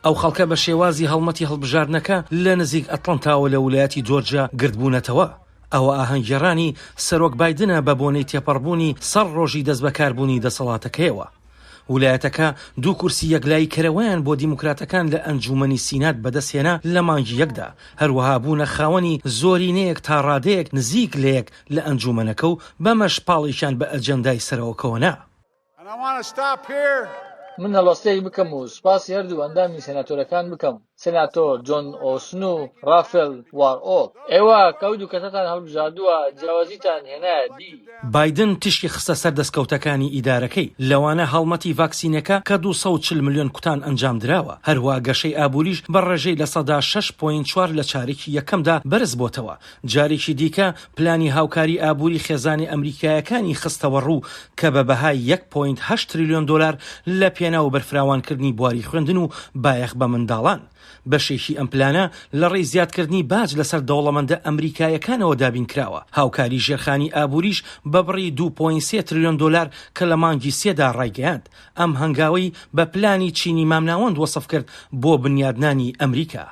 ئەو خەڵکە بە شێوازی هەڵمەتی هەڵبژاردنەکە لە نزیک ئەتڵەنتاوە لە ویلایەتی جۆرجیا گردبوونەتەوە. ئەوە ئاهەنگگێڕانی سەرۆک بایدنە بە بۆنەی تێپەڕبوونی 100 ڕۆژی دەست بەکاربوونی دەسەڵاتەکەیەوە. ویلایەتەکە 2 کورسی یەکلایی کەرەوەیان بۆ دیموکراتەکان لە ئەنجومەنی سینات بەدەستهێنا لە مانگی یەکدا، هەروەها بوونە خاوەنی زۆرینەیەک تا ڕادەیەک نزیک لە یەک لە ئەنجومەنەکە و بەمەش پاڵیشان بە ئەجەندای سەرەوەکەوەنا. من هەڵوەستەیەک بکەم و سوپاسی هەردوو ئەندامی سێناتۆرەکان بکەم، سێناتۆر جۆن ئۆسن و ڕافێل وارئۆک. ئێوە کەوت و کەتەتان هەڵبژاردووە، جیاوازیتان هێنایە دی. بایدن تشتی خستە سەر دەستکەوتەکانی ئیدارەکەی، لەوانە هەڵمەتی ڤاکسینەکە کە 240 ملیۆن کوتان ئەنجام دراوە. هەروە گەشەی ئابووریش بە ڕێژەی لە سەدا 6.4 لە چارێکی یەکەمدا بەرز بۆتەوە. جارێکی دیکە پلانی هاوکاری ئابووری خێزانی ئەمریکایەکانی خستەوە ڕوو کە بە بەهای 1.8 تریلیۆن دلار لە پێناو بەرفراوانکردنی بواری خوێندن و بایەخ بە منداڵان. بەشێکی ئەم پلانە لە ڕێی زیادکردنی باج لەسەر دەوڵەمەندە ئەمریکایەکانەوە دابین کراوە. هاوکاری ژێرخانی ئابووریش بە بڕی 2.3 تریلیۆن دلار کە لە مانگی سێدا ڕایگەیاند. ئەم هەنگاوی بە پلانی چینی مامناوەند وەسف کرد بۆ بنیادنانی ئەمریکا.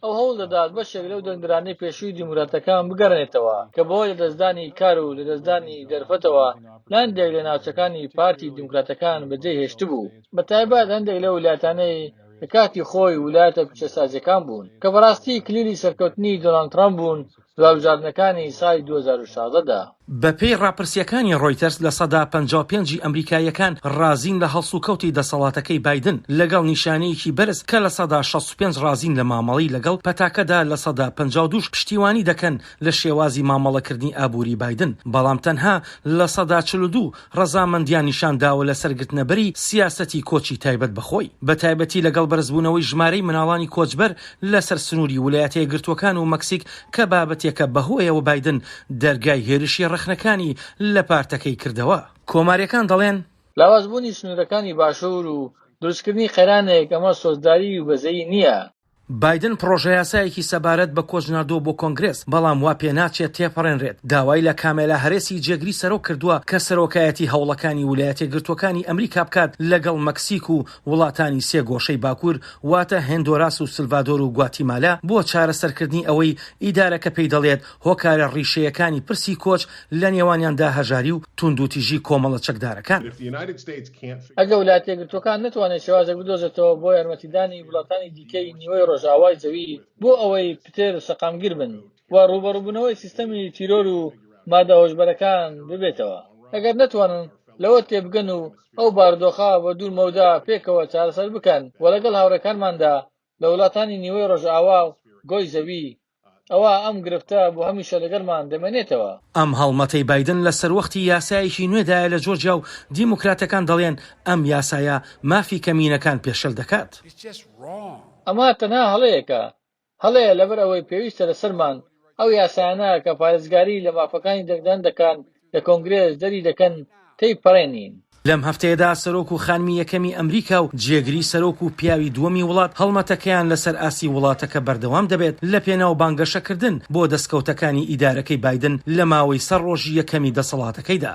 ئەو هەوڵ دەدات بەشێک لەو دەنگدرانەی پێشووی دیموکراتەکان بگەڕێتەوە کە بۆی لە دەستدانی کار و لە دەستدانی دەرفەتەوە لاندێک لە ناوچەکانی پارتی دیموکراتەکان بەجێ هێشتبوو. بەتایبەت هەندێک لە ویلایەتانەی لە کاتی خۆی ویلایەتە پیشەسازیەکان بوون کە بەڕاستی کلیلی سەرکەوتنی دۆناڵد ترامپ بوون دوابژاردنەکانی ساڵی 2016دا. بەپێی ڕاپرسیەکانی ڕۆیتەرس لە سەدا 55 ئەمریکایەکان ڕازین لە هەڵسوکەوتی دەسەڵاتەکەی بایدن، لەگەڵ نیشانەیەکی بەرز کە لە سەدا 65 ڕازین لە مامەڵەی لەگەڵ پەتاکەدا لە سەدا 52 پشتیوانی دەکەن لە شێوازی مامەڵەکردنی ئابووری بایدن. بەڵام تەنها لە سەدا 42 ڕەزامەندیان نیشان داوە لە سەرگرتنەبەری سیاسەتی کۆچی تایبەت بەخۆی، بە تایبەتی لەگەڵ بەرزبوونەوەی ژمارەی مناڵانی کۆچبەر لەسەر سنووری ویلایەتە یەکگرتووەکان و مەکسیک کە بابەتێکە بەهۆیەوە بایدن دەرگای هێرشی ڕەخنەکانی لە پارتەکەی کردەوە. کۆماریەکان دەڵێن لاوازبوونی سنوورەکانی باشوور و دروستکردنی خێرانێک ئەمە سۆزداری و بەزەیی نییە. بایدن پرۆژە یاسایەکی سەبارەت بە کۆچناردۆ بۆ کۆنگرێس، بەڵام وا پێ ناچێت تێپەڕێنرێت. داوای لە کامێلا هەرێسی جێگری سەرۆک کردووە کە سەرۆکایەتی هەوڵەکانی ویلایەتە یەکگرتووەکانی ئەمریکا بکات لەگەڵ مەکسیک و وڵاتانی سێ گۆشەی باکوور واتە هێندۆراس و سلڤادۆر و گواتیمالا بۆ چارەسەرکردنی ئەوەی ئیدارەکە پێی دەڵێت هۆکارە ڕیشەیەکانی پرسی کۆچ لە نێوانیاندا هەژاری و توندوتیژی کۆمەڵە چەکدارەکان. ئەگە ویلایەتە یەکگرتووەکان نتوانێت شێوازێک بدۆزێتەوە بۆ یارمەتیدانی وڵاتانی دیکەی نیوەی ڕۆژاوای زەوی بۆ ئەوەی پتێر و سەقامگیر بن و ڕوبەڕووبوونەوەی سیستەمی تیرۆر و مادە هۆشبەرەکان ببێتەوە، ئەگەر نتوانن لەوە تێبگەن و ئەو بارودۆخە بە دوور مەودا پێکەوە چارەسەر بکەن و لەگەڵ هاوڕێکانماندا لە وڵاتانی نیوەی ڕۆژئاوا و گۆی زەوی، ئەوە ئەم گرفتە بۆ هەمیشە لەگەڵمان دەمێنێتەوە. ئەم هەڵمەتەی بایدن لە سەروەختی یاسایەکی نوێدایە لە جۆرجیا و دیموکراتەکان دەڵێن ئەم یاسایە مافی کەمینەکان پێشەل دەکات. ئەمە تەنها هەڵەیەکە، هەڵەیە لەبەر ئەوەی پێویستە لەسەرمان ئەو یاسایانە کە پارێزگاری لە مافەکانی دەنگدان دەکەن لە کۆنگرێس دەری دەکەن تێیپەڕێنین. لەم هەفتەیەدا سەرۆک و خانمی یەکەمی ئەمریکا و جێگری سەرۆک و پیاوی دووەمی وڵات هەڵمەتەکەیان لەسەر ئاسی وڵاتەکە بەردەوام دەبێت لە پێناو بانگەشەکردن بۆ دەستکەوتەکانی ئیدارەکەی بایدن لە ماوەی 100 ڕۆژی یەکەمی دەسەڵاتەکەیدا.